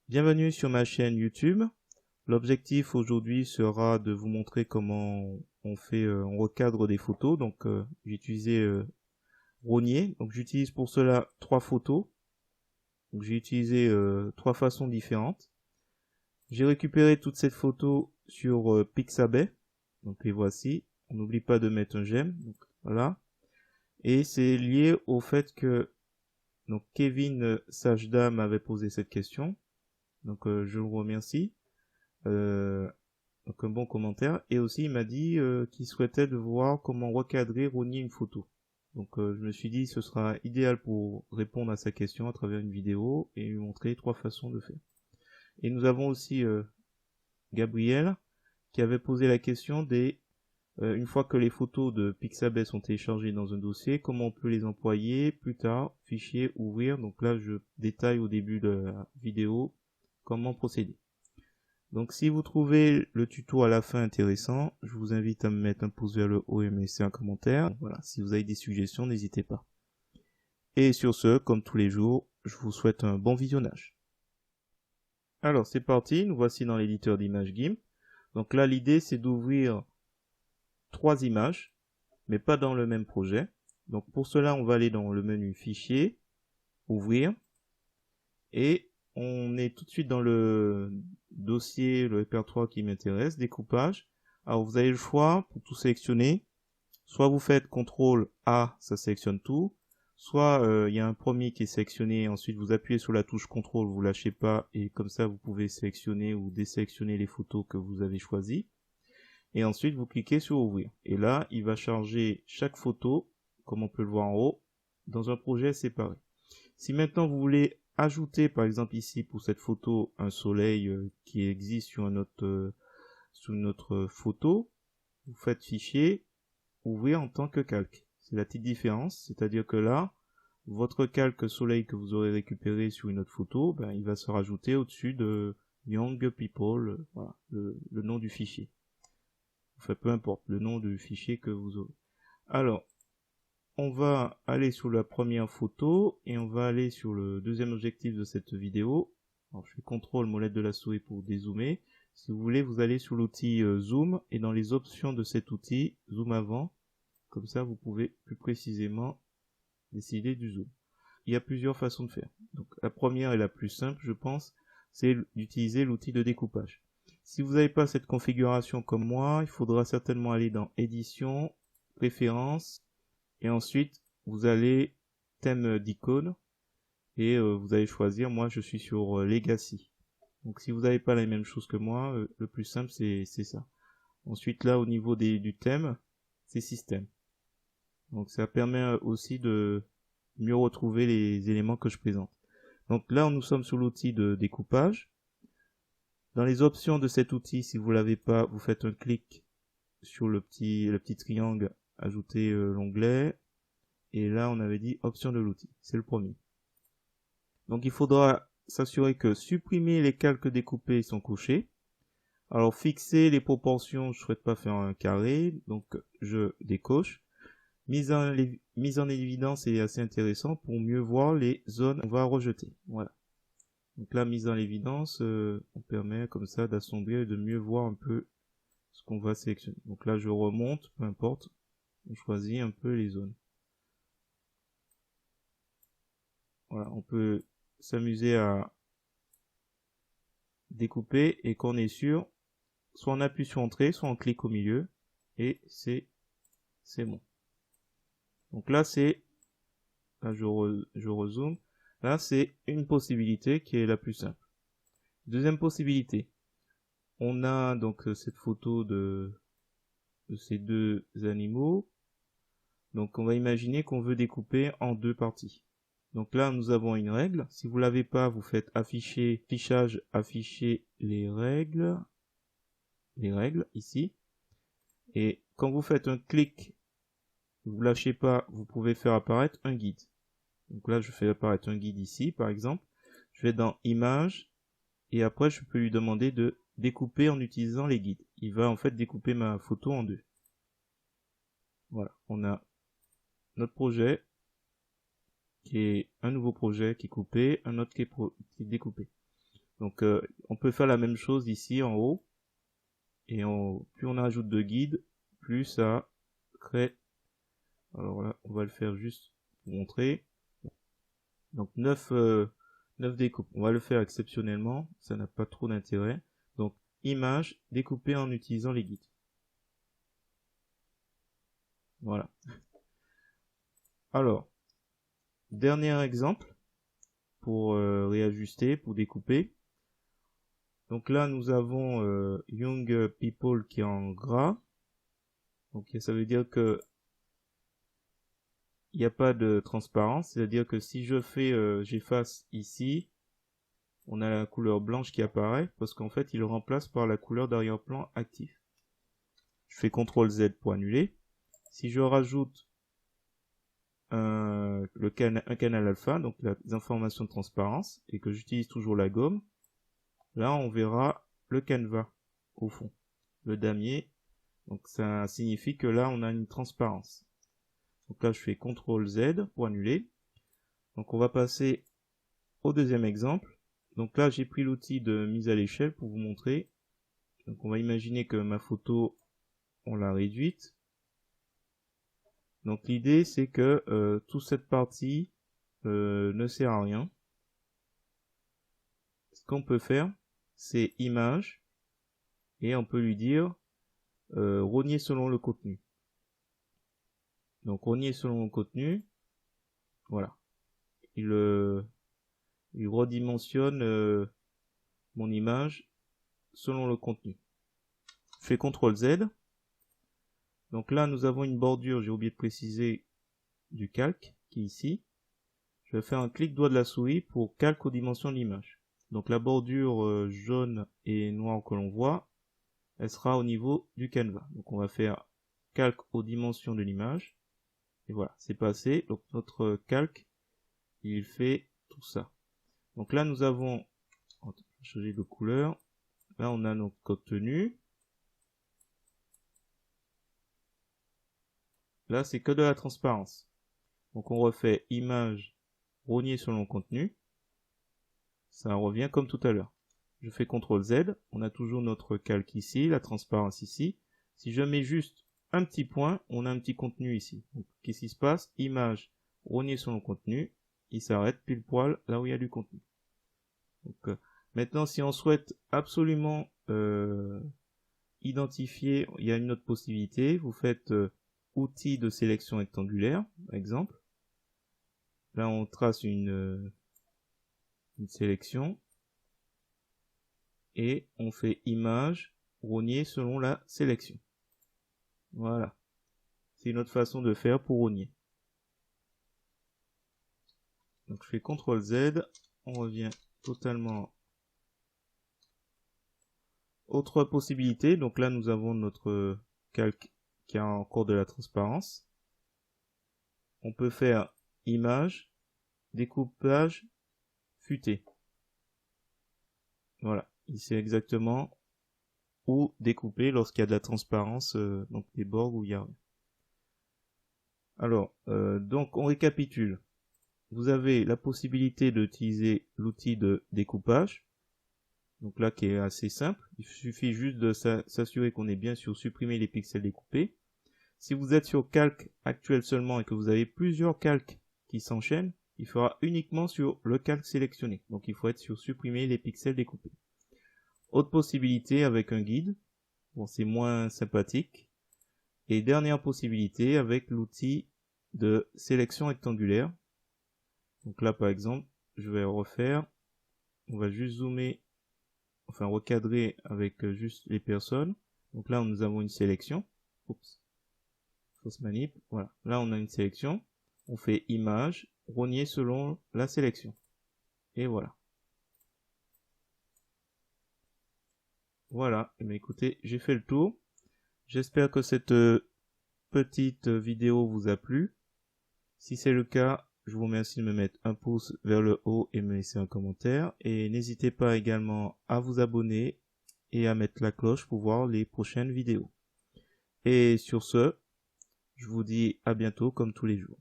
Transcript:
Bienvenue sur ma chaîne YouTube. L'objectif aujourd'hui sera de vous montrer comment on recadre des photos. Donc j'ai utilisé Rogner. Donc j'utilise pour cela trois photos. Donc j'ai utilisé trois façons différentes. J'ai récupéré toutes ces photos sur Pixabay. Donc les voici. On n'oublie pas de mettre un j'aime. Donc voilà. Et c'est lié au fait que donc Kevin Sajda m'avait posé cette question. Donc je vous remercie. Donc un bon commentaire. Et aussi il m'a dit qu'il souhaitait de voir comment recadrer, rogner une photo. Donc je me suis dit ce sera idéal pour répondre à sa question à travers une vidéo et lui montrer trois façons de faire. Et nous avons aussi Gabriel qui avait posé la question des une fois que les photos de Pixabay sont téléchargées dans un dossier, comment on peut les employer plus tard, fichier, ouvrir. Donc là je détaille au début de la vidéo comment procéder. Donc si vous trouvez le tuto à la fin intéressant, je vous invite à me mettre un pouce vers le haut et me laisser un commentaire. Voilà, si vous avez des suggestions, n'hésitez pas. Et sur ce, comme tous les jours, je vous souhaite un bon visionnage. Alors c'est parti, nous voici dans l'éditeur d'images GIMP. Donc là l'idée c'est d'ouvrir trois images, mais pas dans le même projet. Donc pour cela on va aller dans le menu Fichier, Ouvrir, et on est tout de suite dans le dossier, le répertoire qui m'intéresse, découpage. Alors vous avez le choix pour tout sélectionner. Soit vous faites CTRL A, ça sélectionne tout. Soit il y a un premier qui est sélectionné, ensuite vous appuyez sur la touche CTRL, vous lâchez pas, et comme ça vous pouvez sélectionner ou désélectionner les photos que vous avez choisies. Et ensuite vous cliquez sur Ouvrir. Et là, il va charger chaque photo, comme on peut le voir en haut, dans un projet séparé. Si maintenant vous voulez ajouter, par exemple ici pour cette photo, un soleil qui existe sur une autre photo, vous faites Fichier, Ouvrir en tant que calque. C'est la petite différence, c'est-à-dire que là, votre calque soleil que vous aurez récupéré sur une autre photo, ben, il va se rajouter au-dessus de Young People, voilà, le nom du fichier. Enfin, peu importe, le nom du fichier que vous aurez. Alors, on va aller sur la première photo et on va aller sur le deuxième objectif de cette vidéo. Alors, je fais CTRL molette de la souris pour dézoomer. Si vous voulez, vous allez sur l'outil Zoom et dans les options de cet outil, Zoom avant. Comme ça, vous pouvez plus précisément décider du zoom. Il y a plusieurs façons de faire. Donc, la première et la plus simple, je pense, c'est d'utiliser l'outil de découpage. Si vous n'avez pas cette configuration comme moi, il faudra certainement aller dans Édition, Préférences, et ensuite, vous allez Thème d'icône, et vous allez choisir, moi je suis sur Legacy. Donc si vous n'avez pas la même chose que moi, le plus simple c'est ça. Ensuite là, au niveau du thème, c'est Système. Donc ça permet aussi de mieux retrouver les éléments que je présente. Donc là, nous sommes sur l'outil de découpage. Dans les options de cet outil, si vous l'avez pas, vous faites un clic sur le petit triangle, ajouter l'onglet. Et là, on avait dit option de l'outil. C'est le premier. Donc il faudra s'assurer que supprimer les calques découpés sont cochés. Alors fixer les proportions, je ne souhaite pas faire un carré, donc je décoche. Mise en évidence est assez intéressant pour mieux voir les zones qu'on va rejeter. Voilà. Donc là, mise en évidence, on permet comme ça d'assombrir et de mieux voir un peu ce qu'on va sélectionner. Donc là, je remonte, peu importe, on choisit un peu les zones. Voilà, on peut s'amuser à découper et qu'on est sûr, soit on appuie sur Entrée, soit on clique au milieu et c'est bon. Donc là, là je rezoome. Là, c'est une possibilité qui est la plus simple. Deuxième possibilité, on a donc cette photo de ces deux animaux. Donc on va imaginer qu'on veut découper en deux parties. Donc là, nous avons une règle. Si vous l'avez pas, vous faites afficher, fichage, afficher les règles ici. Et quand vous faites un clic, vous lâchez pas, vous pouvez faire apparaître un guide. Donc là, je fais apparaître un guide ici, par exemple. Je vais dans Images, et après, je peux lui demander de découper en utilisant les guides. Il va en fait découper ma photo en deux. Voilà, on a notre projet, qui est un nouveau projet qui est coupé, un autre qui est découpé. Donc on peut faire la même chose ici en haut. Et plus on ajoute de guides, plus ça crée. Alors là, on va le faire juste pour montrer. Donc 9 découpes. On va le faire exceptionnellement, ça n'a pas trop d'intérêt. Donc image découpée en utilisant les guides. Voilà. Alors, dernier exemple pour réajuster, pour découper. Donc là, nous avons Young People qui est en gras. Donc ça veut dire que il n'y a pas de transparence. C'est-à-dire que si je fais, j'efface ici, on a la couleur blanche qui apparaît parce qu'en fait, il le remplace par la couleur d'arrière-plan actif. Je fais CTRL Z pour annuler. Si je rajoute un canal alpha, donc les informations de transparence, et que j'utilise toujours la gomme, là on verra le canevas au fond, le damier. Donc ça signifie que là on a une transparence. Donc là je fais CTRL Z pour annuler. Donc on va passer au deuxième exemple. Donc là j'ai pris l'outil de mise à l'échelle pour vous montrer. Donc on va imaginer que ma photo on l'a réduite. Donc l'idée c'est que toute cette partie ne sert à rien. Ce qu'on peut faire, c'est image, et on peut lui dire rogner selon le contenu. Donc rogner selon le contenu, voilà. Il redimensionne mon image selon le contenu. Je fais CTRL Z. Donc là nous avons une bordure, j'ai oublié de préciser, du calque qui est ici. Je vais faire un clic droit de la souris pour calque aux dimensions de l'image. Donc la bordure jaune et noire que l'on voit, elle sera au niveau du canevas. Donc on va faire calque aux dimensions de l'image. Et voilà, c'est passé. Donc notre calque, il fait tout ça. Donc là nous avons, on va changer de couleur. Là on a notre contenu. Là c'est que de la transparence. Donc on refait image, rogner selon le contenu. Ça revient comme tout à l'heure. Je fais CTRL Z, on a toujours notre calque ici, la transparence ici. Si je mets juste un petit point, on a un petit contenu ici. Qu'est-ce qui se passe? Image, rogner sur le contenu, il s'arrête pile poil là où il y a du contenu. Donc, maintenant, si on souhaite absolument identifier, il y a une autre possibilité. Vous faites outil de sélection rectangulaire, par exemple. Là, on trace une sélection. Et on fait image, rogner selon la sélection. Voilà. C'est une autre façon de faire pour rogner. Donc je fais CTRL Z, on revient totalement. Autre possibilité, donc là nous avons notre calque qui a encore de la transparence. On peut faire image, découpage, futé. Voilà, il sait exactement où découper lorsqu'il y a de la transparence, donc des bords où il y a rien. Alors, donc on récapitule. Vous avez la possibilité d'utiliser l'outil de découpage. Donc là qui est assez simple. Il suffit juste de s'assurer qu'on est bien sur supprimer les pixels découpés. Si vous êtes sur calque actuel seulement et que vous avez plusieurs calques qui s'enchaînent, il fera uniquement sur le calque sélectionné. Donc il faut être sur supprimer les pixels découpés. Autre possibilité avec un guide. Bon, c'est moins sympathique. Et dernière possibilité avec l'outil de sélection rectangulaire. Donc là par exemple, je vais refaire. On va juste zoomer, enfin recadrer avec juste les personnes. Donc là nous avons une sélection. Oups. Fausse manip. Voilà. Là on a une sélection. On fait image, rogner selon la sélection. Et voilà. Voilà. Et bien écoutez, j'ai fait le tour. J'espère que cette petite vidéo vous a plu. Si c'est le cas, je vous remercie de me mettre un pouce vers le haut et me laisser un commentaire. Et n'hésitez pas également à vous abonner et à mettre la cloche pour voir les prochaines vidéos. Et sur ce, je vous dis à bientôt comme tous les jours.